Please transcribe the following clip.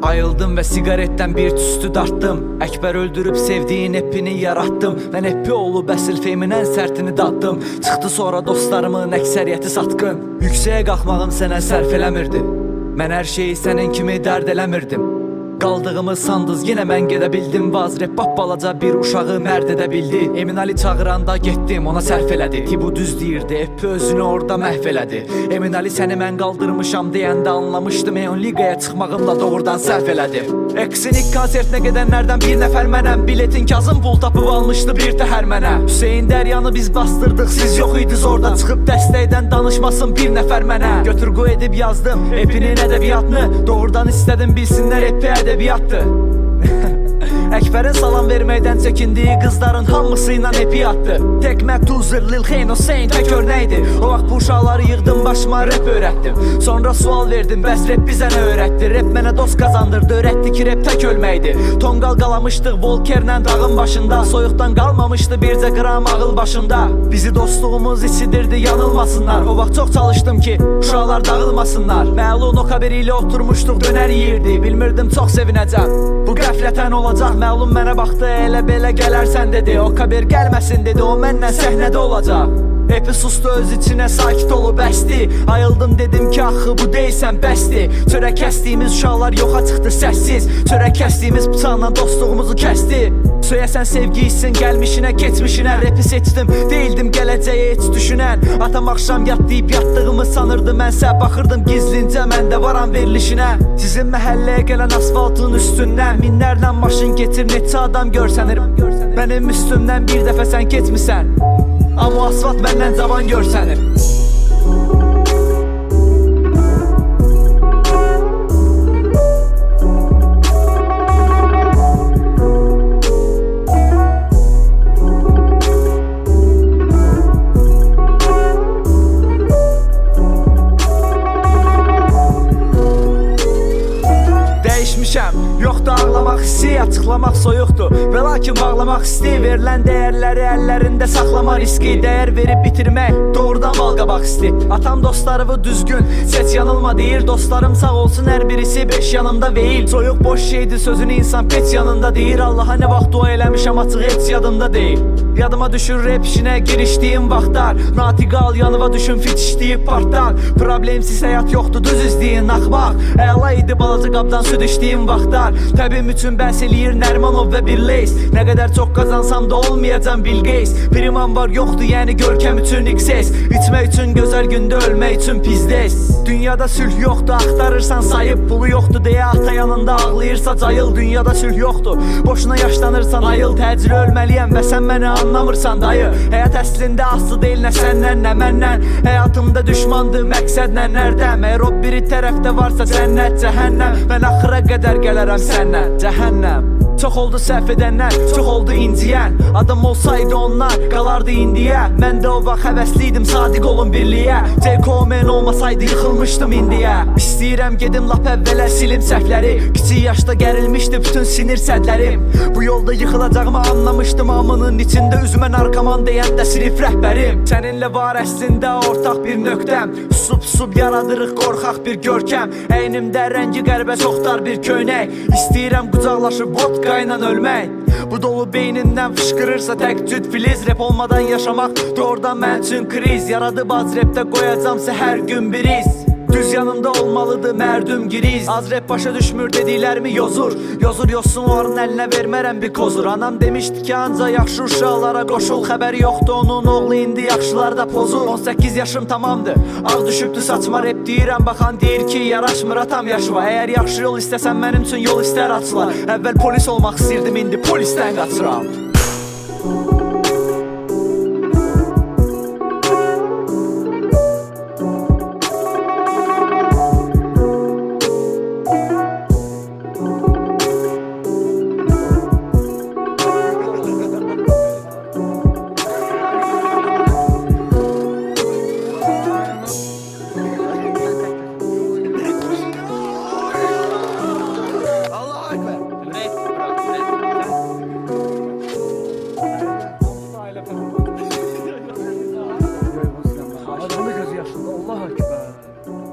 Ayıldım və siqaretdən bir tüstü dartdım. Əkbər öldürüb sevdiyin epini yaratdım. Mən epi olub əsil feymin ən sərtini daddım. Çıxdı sonra dostlarımın əksəriyyəti satqın. Yüksəyə qalxmağım sənə sərf eləmirdi. Mən hər şeyi sənin kimi dərd eləmirdim. Qaldığımı sandız, yenə mən gedə bildim. Vazirət balaca bir uşağı mərd edə bildi. Emin Ali çağıranda getdim, ona sərf elədi. Tibu düz deyirdi, epi özünü orada məhv elədi. Emin Ali səni mən qaldırmışam deyəndə anlamışdım. Eon Ligaya çıxmağımla doğrudan sərf elədi. Eksin konsertinə gedənlərdən bir nəfər mənəm. Biletin Kazım pul tapıb almışdı bir təhər mənə. Hüseyin Dəryanı biz bastırdıq, siz yox idiniz orada. Çıxıb dəstəkdən danışmasın bir nəfər mənə. Götür qoy edib yazdım epinin ədəbiyyatını. Doğrudan istədim bilsinlər epi ədəbiyyatdır. Əkbərin salam verməkdən çəkindiyi qızların hamısı ilə epi atdı. Tək Məktuzır, Lil Xeyn, Hüseyin tək örnəkdir. O vaxt bu uşaqları yığdım, başıma rap öyrətdim. Sonra sual verdim, bəs rap bizə nə öyrətdi? Rap mənə dost qazandırdı, öyrətdi ki rap tək ölməkdir. Tonqal qalamışdıq Volkerlə dağın başında. Soyuqdan qalmamışdı bircə qram ağıl başında. Bizi dostluğumuz içidirdi, yanılmasınlar. O vaxt çox çalışdım ki uşaqlar dağılmasınlar. Məlun o xəberi ilə oturmuşduq, dönər yeyirdi. Bilmirdim çox sevinəcəm, bu qəflətən olacaq. Məlum mənə baxdı, elə belə gələrsən dedi. O xəbər gəlməsin dedi, o məndən səhnədə olacaq. Epi sustu öz içinə, sakit olub bəsdi. Ayıldım dedim ki axı bu deyilsən bəsdi. Çörək kəsdiyimiz uşaqlar yoxa çıxdı səssiz. Çörək kəsdiyimiz bıçaqla dostluğumuzu kəsdi. Söyəsən sevgi hissin gəlmişinə, keçmişinə. Repi seçdim, deyildim gələcəyə heç düşünən. Atam axşam yat deyib yatdığımı sanırdı. Mənsə baxırdım gizlincə, məndə varam verilişinə. Sizin məhəlləyə gələn asfaltın üstündən minlərlə maşın getir, neçə adam görsənir. Mənim üstümdən bir dəfə sən keçmisən, amma asfalt məndən cavan görsənir. Yoxdur ağlamaq hissi, açıqlamaq soyuqdur. Və lakin bağlamaq isti, verilən dəyərləri əllərində saxlama riski. Dəyər verib bitirmək, doğrudan balqabaq isti. Atam dostlarımı düzgün, seç yanılma deyir. Dostlarım sağ olsun hər birisi, 5 yanımda veyil. Soyuq boş şeydir, sözünü insan peç yanında deyir. Allaha nə vaxt dua eləmişəm açıq heç yadımda deyil. Yadıma düşür rap işinə girişdiyim vaxtlar. Natiqə al yanıva düşün fit işləyib partlar. Problemsiz həyat yoxdur, düz izləyin axmaq. Əla idi balaca qabdan süd içdiyim vaxtlar. Təbim üçün bəhs eləyir Nərmanov və bir Leys. Nə qədər çox qazansam da olmayacam Bill Gates. Priman var yoxdur, yəni görkəm üçün XS. İçmək üçün gözəl gündə, ölmək üçün pizdes. Dünyada sülh yoxdur, axtarırsan sayıb. Pulu yoxdur deyə ata yanında ağlayırsa cayıl. Dünyada sülh yoxdur, boşuna yaşlanırsan ayıl. Təcili ölməliyəm və sən məni anlamırsan dayı. Həyat əslində aslı deyil nə səndən nə məndən. Həyatımda düşmandır məqsədlə nərdəm. Əgər o biri tərəfdə varsa cənnət, cəhənnəm. Mən axıra qədər gələrəm səndən, cəhənnəm. Çox oldu səhv edənlər, çox oldu inciyən. Adam olsaydı onlar qalardı indiyə. Mən də o vaxt həvəsliydim, sadiq olun birliyə. J. Coleman olmasaydı yıxılmışdım indiyə. İstəyirəm gedim lap əvvələ silim səhvləri. Kiçik yaşda gərilmişdi bütün sinir sədlərim. Bu yolda yıxılacağımı anlamışdım. Amının içində üzümə narkoman deyən də sinif rəhbərim. Səninlə var əslində ortaq bir nöqtəm. Susub yaradırıq qorxaq bir görkəm. Əynimdə rəngi qəribə çoxdar bir köynək. İstəyirəm qucaqlaşıb vodka ilə ölmək. Bu dolu beynindən fışqırırsa tək cüd filiz. Rap olmadan yaşamaq doğrudan mən üçün kriz. Yaradıb az rapdə qoyacamsa hər gün bir iz. Düz yanımda olmalıdır mərdüm giriz. Az rap başa düşmür dediklərimi yozur. Yozur yozsun onların əlinə vermərəm bir kozur. Anam demişdi ki anca yaxşı uşaqlara qoşul. Xəbəri yoxdur onun oğlu indi yaxşılarda pozur. 18 yaşım tamamdır, ağ düşübdü saçma. Rap deyirəm baxan deyir ki yaraşmır atam yaşıma. Əgər yaxşı yol istəsən mənim üçün yol istər açılar. Əvvəl polis olmaq istirdim, indi polisdən qaçıram. Allah Ekber.